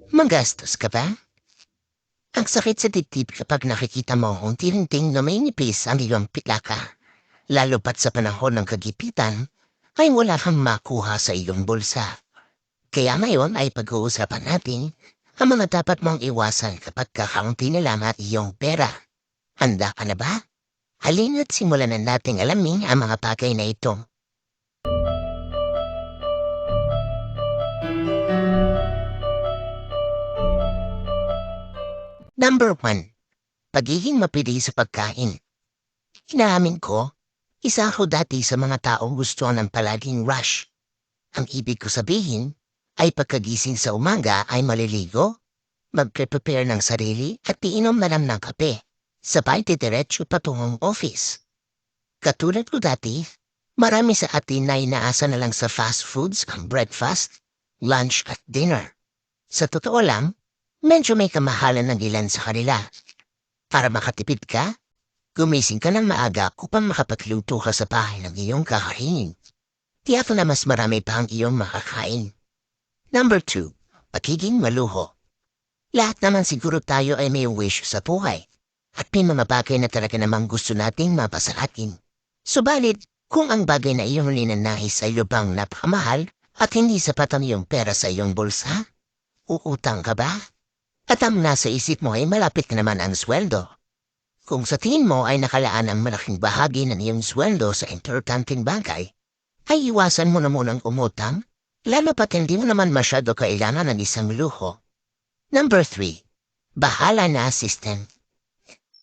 Magastos ka ba? Ang sakit sa dibdib kapag nakikita mo unti-unting numinipis ang iyong pitaka. Lalo pat sa panahon ng kagipitan, ay wala kang makuha sa iyong bulsa. Kaya ngayon ay pag-uusapan natin ang mga dapat mong iwasan kapag kakaunti na lang ang iyong pera. Handa ka na ba? Halina't simulan na nating alamin ang mga bagay na ito. Number 1. Pagiging mapili sa pagkain. Inaamin ko, isa ako dati sa mga taong gusto ng palaging rush. Ang ibig ko sabihin ay pagkagising sa umaga ay maliligo, magpre-prepare ng sarili at iinom na lang ng kape, sabay diretso patungong office. Katulad ko dati, marami sa atin na inaasa na lang sa fast foods ang breakfast, lunch at dinner. Sa totoo lang, medyo may kamahalan ng ilan sa kanila. Para makatipid ka, gumising ka ng maaga upang makapagluto ka sa bahay ng iyong kakainin. Tiyak na mas marami pa ang iyong makakain. Number 2. Pagiging maluho. Lahat naman siguro tayo ay may wish sa buhay. At may mga bagay na talaga namang gusto nating mapasalatin. Subalit, kung ang bagay na iyong ninanais ay lubang napakamahal at hindi sapat ang iyong pera sa iyong bulsa, uutang ka ba? At ang nasa isip mo ay malapit na naman ang sweldo. Kung sa tingin mo ay nakalaan ang malaking bahagi ng iyong sweldo sa importanteng bagay, ay iwasan mo na munang umutang, lalo pat hindi mo naman masyado kailangan ng isang luho. Number 3. Bahala na system.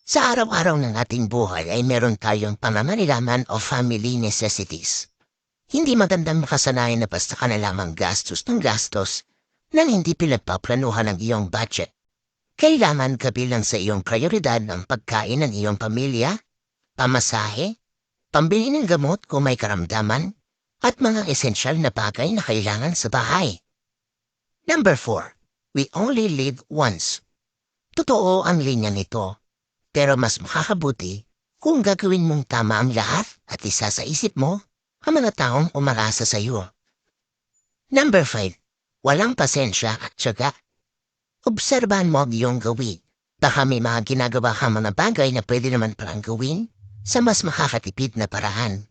Sa araw-araw ng ating buhay ay meron tayong pangangailangan o family necessities. Hindi magandang makasanayan na basta ka na lamang gastos ng gastos nang hindi pinagpaplanuhan ang iyong budget. Kailangan kabilang sa iyong prioridad ang pagkain ng iyong pamilya, pamasahe, pambili ng gamot kung may karamdaman, at mga esensyal na bagay na kailangan sa bahay. Number 4. We only live once. Totoo ang linya nito, pero mas makakabuti kung gagawin mong tama ang lahat at isa sa isip mo ang mga taong umarasa sa iyo. Number 5. Walang pasensya at tiyaga. Obserbahan mo ang iyong gawin. Baka may mga ginagawa kang mga bagay na pwede naman palang gawin sa mas makakatipid na paraan.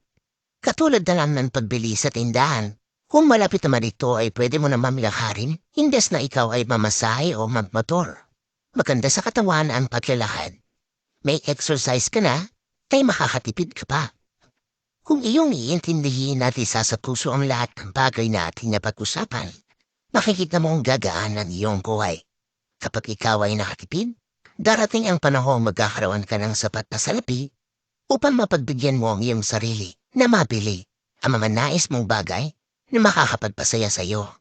Katulad na lang ng pagbili sa tindahan. Kung malapit naman ito ay pwede mo na mamilakarin, hindes na ikaw ay mamasahe o magmotor. Maganda sa katawan ang paglalakad. May exercise ka na, ay makakatipid ka pa. Kung iyong iintindihin natin sa puso ang lahat ng bagay na ating napag-usapan, makikita mo ang gagaan ng iyong buhay. Kapag ikaw ay nakatipid, darating ang panahon magkakaroon ka ng sapat na salapi upang mapagbigyan mo ang iyong sarili na mabili ang mga nais mong bagay na makakapagpasaya sa iyo.